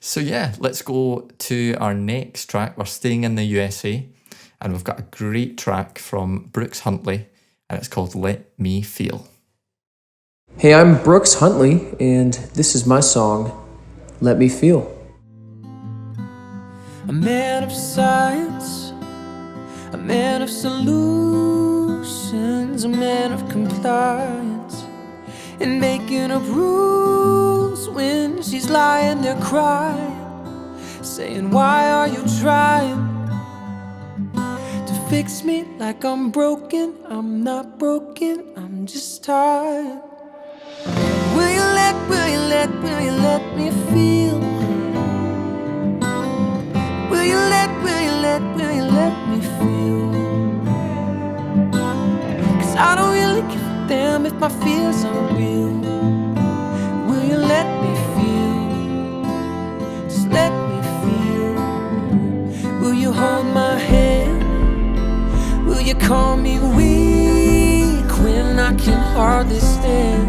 So yeah, let's go to our next track. We're staying in the USA, and we've got a great track from Brooks Huntley, and it's called Let Me Feel. Hey, I'm Brooks Huntley, and this is my song, Let Me Feel. A man of science, a man of solutions, a man of compliance, and making up rules when she's lying there crying, saying, why are you trying to fix me like I'm broken? I'm not broken, I'm just tired. Will you let me feel? Will you let me feel? 'Cause I don't really give a damn if my fears are real. Will you let me feel? Just let me feel. Will you hold my hand? Will you call me weak when I can hardly stand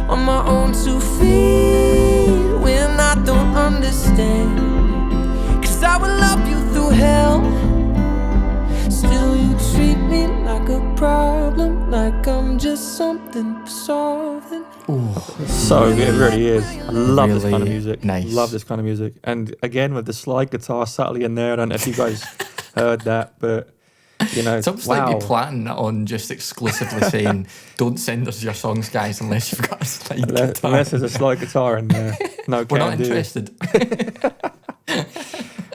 on my own 2 feet when I don't understand? I will love you through hell. Still you treat me like a problem, like I'm just something solving. So good, it really is. I love this kind of music. Nice. Love this kind of music. And again, with the slide guitar subtly in there. I don't know if you guys heard that, but you know, It's almost like we plan on just exclusively saying, don't send us your songs, guys, unless you've got a slide guitar. Unless there's a slide guitar in there. No, we're not interested.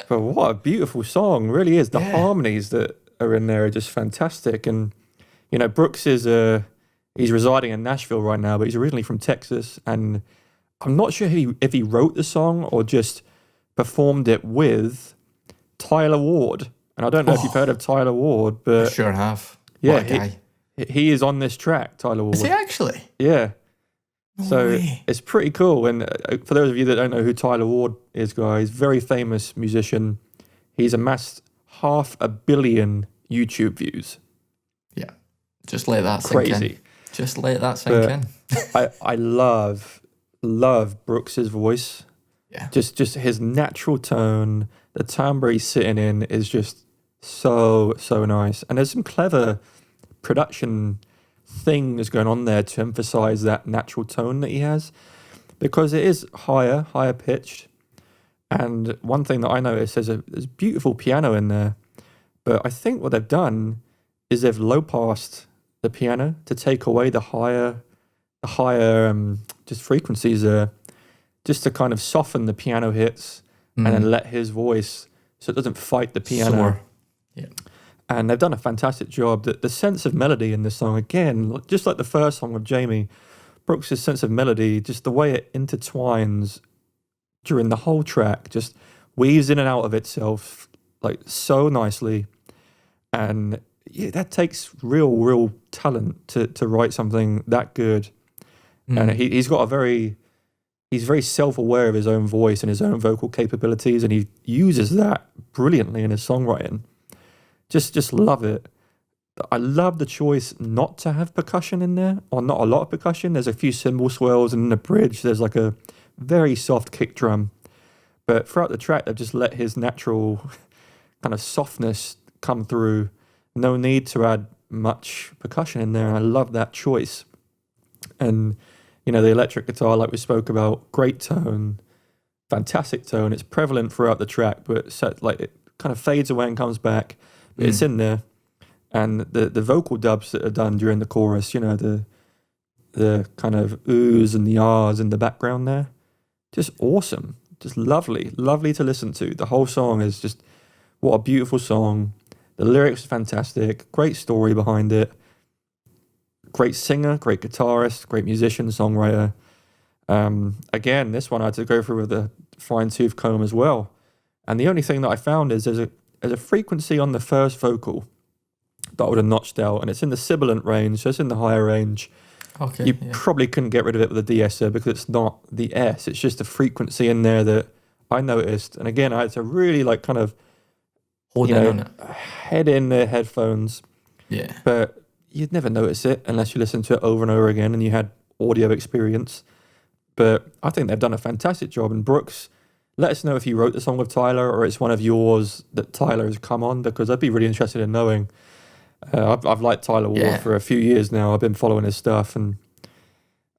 But what a beautiful song, really is. The harmonies that are in there are just fantastic. And, you know, Brooks is, he's residing in Nashville right now, but he's originally from Texas. And I'm not sure if he wrote the song or just performed it with Tyler Ward. And I don't know if you've heard of Tyler Ward, but... I sure have. Yeah, what a guy. He is on this track, Tyler Ward. Is he actually? Yeah. No way. It's pretty cool. And for those of you that don't know who Tyler Ward is, guys, very famous musician. He's amassed 500 million YouTube views. Yeah. Just let that sink in. Crazy. Just let that sink in. I love Brooks's voice. Yeah. Just his natural tone, the timbre he's sitting in is just so nice. And there's some clever production things going on there to emphasize that natural tone that he has, because it is higher pitched. And one thing that I noticed, there's beautiful piano in there, but I think what they've done is they've low passed the piano to take away the higher just frequencies there, just to kind of soften the piano hits and then let his voice, so it doesn't fight the piano. Soar. Yeah. And they've done a fantastic job. The sense of melody in this song, again, just like the first song with Jamie, Brooks' sense of melody, just the way it intertwines during the whole track, just weaves in and out of itself like so nicely. And yeah, that takes real talent to write something that good. And he's very self-aware of his own voice and his own vocal capabilities, and he uses that brilliantly in his songwriting. Just love it. I love the choice not to have percussion in there, or not a lot of percussion. There's a few cymbal swells, and in the bridge there's like a very soft kick drum. But throughout the track, they've just let his natural kind of softness come through. No need to add much percussion in there, and I love that choice. And, you know, the electric guitar, like we spoke about, great tone, fantastic tone. It's prevalent throughout the track, but it kind of fades away and comes back. But it's in there. And the vocal dubs that are done during the chorus, you know, the kind of oohs and the ahs in the background there, just awesome. Just lovely to listen to. The whole song is just, what a beautiful song. The lyrics are fantastic. Great story behind it. Great singer, great guitarist, great musician, songwriter. Again, this one I had to go through with a fine-tooth comb as well. And the only thing that I found is there's a frequency on the first vocal that I would have notched out, and it's in the sibilant range, so it's in the higher range. Okay. You probably couldn't get rid of it with a de-esser because it's not the S, it's just a frequency in there that I noticed. And again, I had to really like kind of hold in on it. Head in the headphones. Yeah. But you'd never notice it unless you listen to it over and over again and you had audio experience. But I think they've done a fantastic job, and Brooks let us know if you wrote the song with Tyler or it's one of yours that Tyler has come on, because I'd be really interested in knowing. I've liked Tyler Ward Yeah. for a few years now. I've been following his stuff, and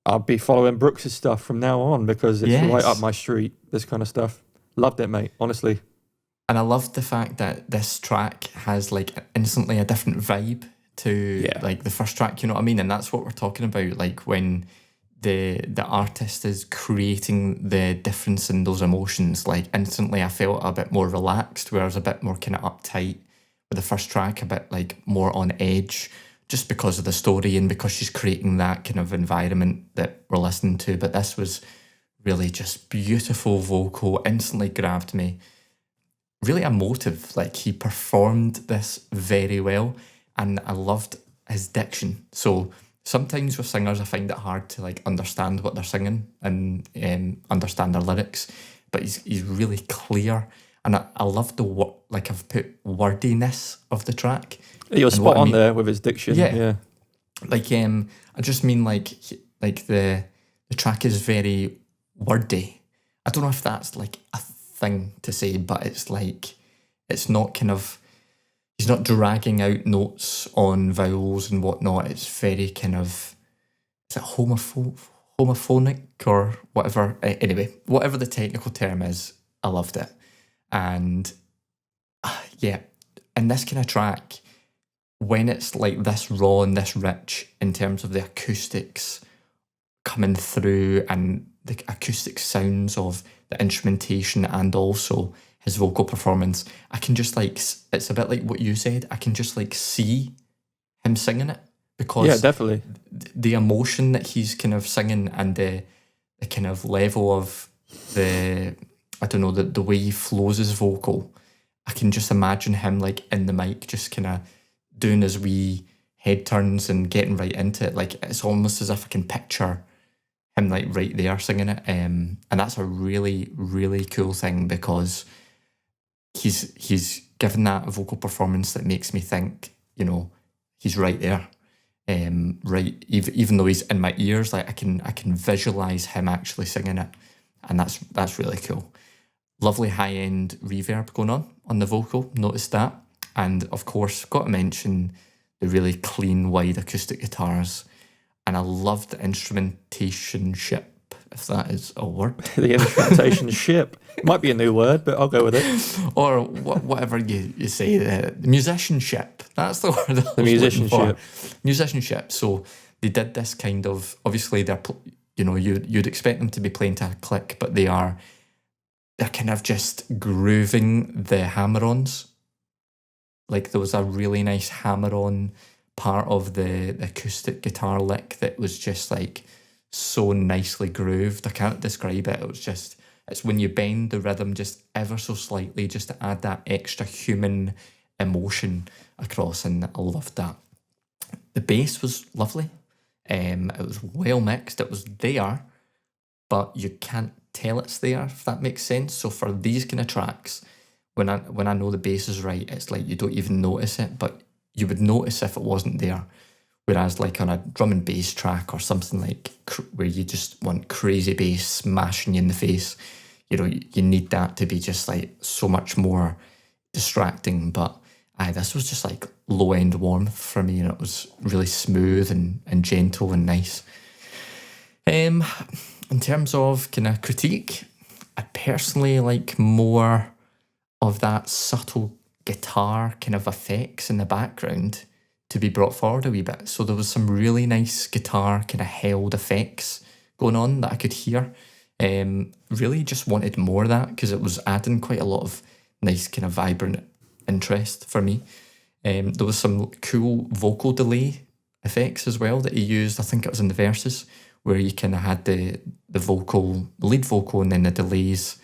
I'll be following Brooks' stuff from now on because it's right up Yes. my street, this kind of stuff. Loved it, mate, honestly. And I loved the fact that this track has like instantly a different vibe to Yeah. like the first track, you know what I mean? And that's what we're talking about, like when the artist is creating the difference in those emotions. Like instantly I felt a bit more relaxed, whereas a bit more kind of uptight with the first track, a bit like more on edge, just because of the story and because she's creating that kind of environment that we're listening to. But this was really just beautiful vocal, instantly grabbed me. Really emotive, like he performed this very well, and I loved his diction. So sometimes with singers I find it hard to like understand what they're singing and understand their lyrics, but he's really clear, and I love the like I've put wordiness of the track. You're And spot what I on mean- there with his diction. Yeah. Yeah. Like I just mean like the track is very wordy. I don't know if that's like a thing to say, but it's like it's not kind of, he's not dragging out notes on vowels and whatnot. It's very kind of, is it homophonic or whatever? Anyway, whatever the technical term is, I loved it. And yeah, in this kind of track, when it's like this raw and this rich in terms of the acoustics coming through and the acoustic sounds of the instrumentation and also his vocal performance, I can just like, it's a bit like what you said, I can just like see him singing it, because Yeah, definitely. the emotion that he's kind of singing and the kind of level of the, I don't know, the way he flows his vocal, I can just imagine him like in the mic just kind of doing his wee head turns and getting right into it. Like it's almost as if I can picture him like right there singing it, and that's a really, really cool thing, because he's given that vocal performance that makes me think, you know, he's right there, right, even though he's in my ears, like I can visualize him actually singing it, and that's really cool. Lovely high end reverb going on the vocal, noticed that, and of course got to mention the really clean wide acoustic guitars. And I loved the instrumentationship, if that is a word. The instrumentation ship. Might be a new word, but I'll go with it. Or whatever you say, the musicianship. That's the word. The musicianship. Musicianship. So they did this kind of, obviously they're, you know, you'd expect them to be playing to a click, but they're kind of just grooving the hammer-ons. Like there was a really nice hammer-on part of the acoustic guitar lick that was just like so nicely grooved. I can't describe it. It was just, it's when you bend the rhythm just ever so slightly just to add that extra human emotion across, and I loved that. The bass was lovely. It was well mixed. It was there, but you can't tell it's there, if that makes sense. So for these kind of tracks, when I know the bass is right, it's like you don't even notice it, but you would notice if it wasn't there. Whereas like on a drum and bass track or something like where you just want crazy bass smashing you in the face, you know, you need that to be just like so much more distracting. But this was just like low end warmth for me, and it was really smooth and gentle and nice. In terms of kind of critique, I personally like more of that subtle guitar kind of effects in the background to be brought forward a wee bit. So there was some really nice guitar kind of held effects going on that I could hear. Really just wanted more of that, because it was adding quite a lot of nice kind of vibrant interest for me. There was some cool vocal delay effects as well that he used. I think it was in the verses, where you kind of had the lead vocal, and then the delays,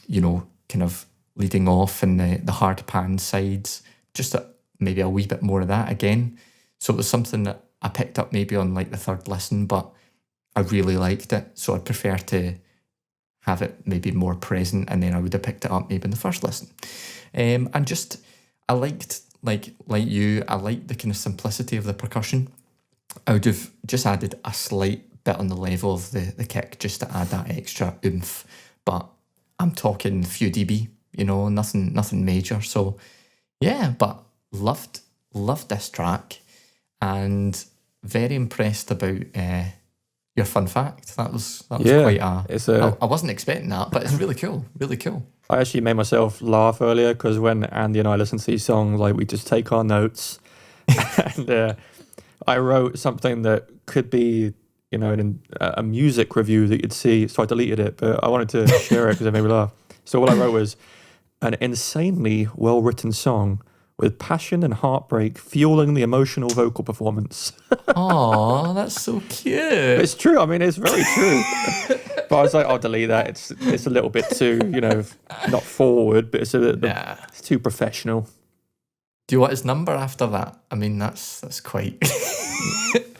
you know, kind of leading off in the hard pan sides, just maybe a wee bit more of that again. So it was something that I picked up maybe on like the third listen, but I really liked it. So I'd prefer to have it maybe more present, and then I would have picked it up maybe in the first listen. And just, I liked, like you, I liked the kind of simplicity of the percussion. I would have just added a slight bit on the level of the kick just to add that extra oomph, but I'm talking few dB, nothing major. So yeah, but loved this track, and very impressed about your fun fact. That was quite I wasn't expecting that, but it's really cool, really cool. I actually made myself laugh earlier because when Andy and I listen to these songs, like we just take our notes, and I wrote something that could be, in a music review that you'd see. So I deleted it, but I wanted to share it because it made me laugh. So what I wrote was an insanely well-written song with passion and heartbreak fueling the emotional vocal performance. Oh, that's so cute. It's true. I mean, it's very true. But I was like, I'll delete that. It's a little bit too, not forward, but it's too professional. Do you want his number after that? I mean, that's quite...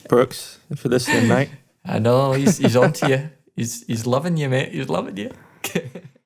Brooks, if you're listening, mate. I know, he's onto you. He's loving you, mate. He's loving you.